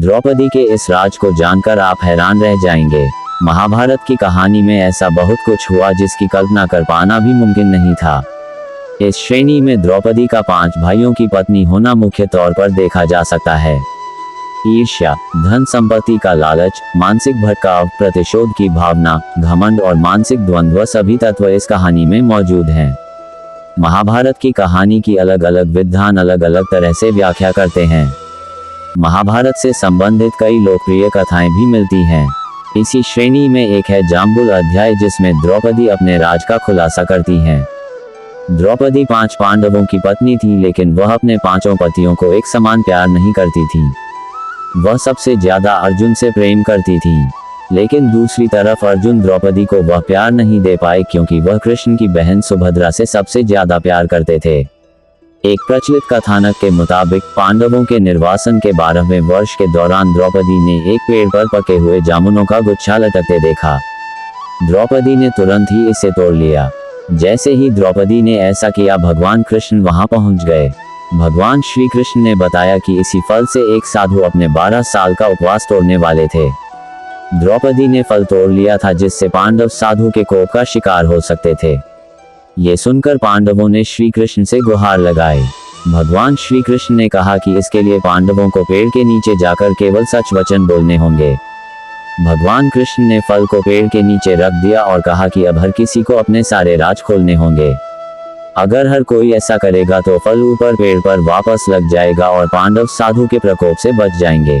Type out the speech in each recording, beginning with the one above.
द्रौपदी के इस राज को जानकर आप हैरान रह जाएंगे। महाभारत की कहानी में ऐसा बहुत कुछ हुआ जिसकी कल्पना कर पाना भी मुमकिन नहीं था। इस श्रेणी में द्रौपदी का 5 भाइयों की पत्नी होना मुख्य तौर पर देखा जा सकता है। ईर्ष्या, धन संपत्ति का लालच, मानसिक भटकाव, प्रतिशोध की भावना, घमंड और मानसिक द्वंद्व सभी तत्व इस कहानी में मौजूद हैं। महाभारत की कहानी की अलग अलग विद्वान अलग अलग तरह से व्याख्या करते हैं। महाभारत से संबंधित कई लोकप्रिय कथाएं भी मिलती हैं। इसी श्रेणी में एक है जाम्बुल अध्याय, जिसमें द्रौपदी अपने राज का खुलासा करती हैं। द्रौपदी 5 पांडवों की पत्नी थी, लेकिन वह अपने 5 पतियों को एक समान प्यार नहीं करती थी। वह सबसे ज्यादा अर्जुन से प्रेम करती थी, लेकिन दूसरी तरफ अर्जुन द्रौपदी को वह प्यार नहीं दे पाए क्योंकि वह कृष्ण की बहन सुभद्रा से सबसे ज्यादा प्यार करते थे। एक प्रचलित कथानक के मुताबिक पांडवों के निर्वासन के 12वें वर्ष के दौरान द्रौपदी ने एक पेड़ पर पके हुए जामुनों का गुच्छा लटकते देखा। द्रौपदी ने तुरंत ही इसे तोड़ लिया। जैसे ही द्रौपदी ने ऐसा किया, भगवान कृष्ण वहां पहुंच गए। भगवान श्री कृष्ण ने बताया कि इसी फल से एक साधु अपने 12 साल का उपवास तोड़ने वाले थे। द्रौपदी ने फल तोड़ लिया था, जिससे पांडव साधु के कोप का शिकार हो सकते थे। ये सुनकर पांडवों ने श्री कृष्ण से गुहार लगाई। भगवान श्री कृष्ण ने कहा कि इसके लिए पांडवों को पेड़ के नीचे जाकर केवल सच वचन बोलने होंगे। भगवान कृष्ण ने फल को पेड़ के नीचे रख दिया और कहा कि अब हर किसी को अपने सारे राज खोलने होंगे। अगर हर कोई ऐसा करेगा तो फल ऊपर पेड़ पर वापस लग जाएगा और पांडव साधु के प्रकोप से बच जाएंगे।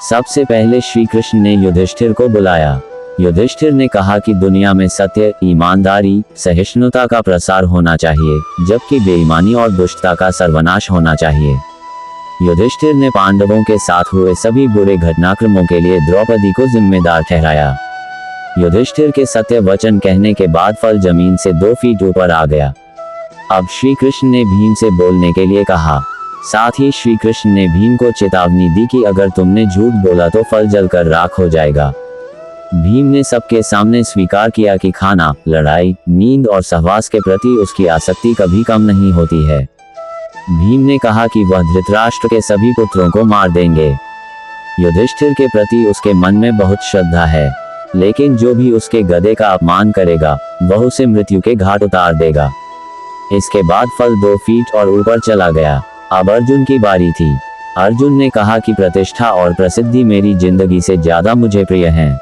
सबसे पहले श्री कृष्ण ने युधिष्ठिर को बुलाया। युधिष्ठिर ने कहा कि दुनिया में सत्य, ईमानदारी, सहिष्णुता का प्रसार होना चाहिए, जबकि बेईमानी और दुष्टता का सर्वनाश होना चाहिए। युधिष्ठिर ने पांडवों के साथ हुए सभी बुरे घटनाक्रमों के लिए द्रौपदी को जिम्मेदार ठहराया। युधिष्ठिर के सत्य वचन कहने के बाद फल जमीन से 2 फीट ऊपर आ गया। अब श्री कृष्ण ने भीम से बोलने के लिए कहा। साथ ही श्री कृष्ण ने भीम को चेतावनी दी कि अगर तुमने झूठ बोला तो फल जलकर राख हो जाएगा। भीम ने सबके सामने स्वीकार किया कि खाना, लड़ाई, नींद और सहवास के प्रति उसकी आसक्ति कभी कम नहीं होती है। भीम ने कहा कि वह धृतराष्ट्र के सभी पुत्रों को मार देंगे। युधिष्ठिर के प्रति उसके मन में बहुत श्रद्धा है, लेकिन जो भी उसके गधे का अपमान करेगा वह उसे मृत्यु के घाट उतार देगा। इसके बाद फल 2 फीट और ऊपर चला गया। अब अर्जुन की बारी थी। अर्जुन ने कहा कि प्रतिष्ठा और प्रसिद्धि मेरी जिंदगी से ज्यादा मुझे प्रिय हैं।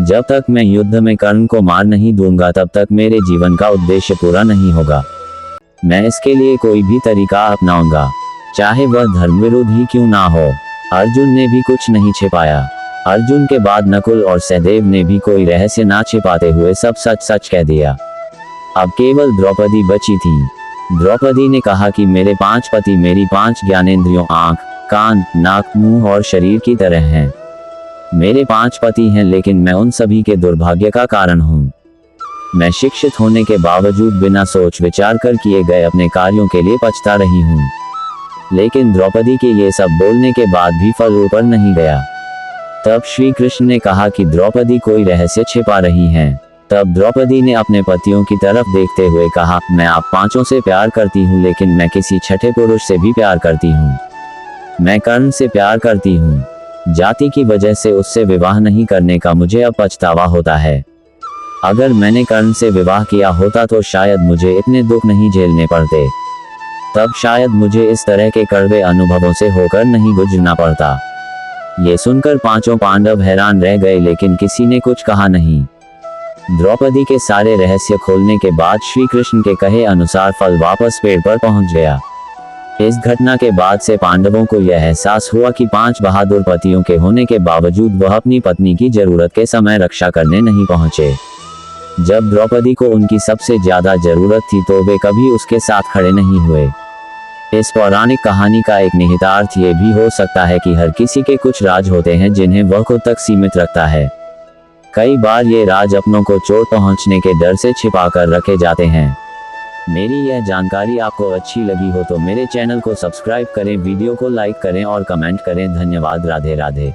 जब तक मैं युद्ध में कर्ण को मार नहीं दूंगा तब तक मेरे जीवन का उद्देश्य पूरा नहीं होगा। मैं इसके लिए कोई भी तरीका अपनाऊंगा, चाहे वह धर्म विरुद्ध ही क्यों ना हो। अर्जुन ने भी कुछ नहीं छिपाया। अर्जुन के बाद नकुल और सहदेव ने भी कोई रहस्य ना छिपाते हुए सब सच सच कह दिया। अब केवल द्रौपदी बची थी। द्रौपदी ने कहा कि मेरे 5 पति मेरी 5 ज्ञानेंद्रियों आंख, कान, नाक, मुंह और शरीर की तरह हैं। मेरे 5 पति हैं, लेकिन मैं उन सभी के दुर्भाग्य का कारण हूँ। मैं शिक्षित होने के बावजूद बिना सोच विचार कर किए गए अपने कार्यों के लिए पछता रही हूँ। लेकिन द्रौपदी के ये सब बोलने के बाद भी फल ऊपर नहीं गया। तब श्री कृष्ण ने कहा कि द्रौपदी कोई रहस्य छिपा रही हैं। तब द्रौपदी ने अपने पतियों की तरफ देखते हुए कहा, मैं आप 5 से प्यार करती हूँ, लेकिन मैं किसी छठे पुरुष से भी प्यार करती हूँ। मैं कर्ण से प्यार करती हूँ। जाति की वजह से उससे विवाह नहीं करने का मुझे अब पछतावा होता है। अगर मैंने कर्ण से विवाह किया होता तो शायद मुझे इतने दुख नहीं झेलने पड़ते। तब शायद मुझे इस तरह के कड़वे अनुभवों से होकर नहीं गुजरना पड़ता। ये सुनकर 5 पांडव हैरान रह गए, लेकिन किसी ने कुछ कहा नहीं। द्रौपदी के सारे रहस्य खोलने के बाद श्री कृष्ण के कहे अनुसार फल वापस पेड़ पर पहुंच गया। इस घटना के बाद से पांडवों को यह एहसास हुआ कि 5 बहादुर पतियों के होने के बावजूद वह अपनी पत्नी की जरूरत के समय रक्षा करने नहीं पहुंचे। जब द्रौपदी को उनकी सबसे ज्यादा जरूरत थी तो वे कभी उसके साथ खड़े नहीं हुए। इस पौराणिक कहानी का एक निहितार्थ ये भी हो सकता है कि हर किसी के कुछ राज होते हैं जिन्हें वह खुद तक सीमित रखता है। कई बार ये राज अपनों को चोट पहुंचने के डर से छिपा कर रखे जाते हैं। मेरी यह जानकारी आपको अच्छी लगी हो तो मेरे चैनल को सब्सक्राइब करें, वीडियो को लाइक करें और कमेंट करें। धन्यवाद। राधे राधे।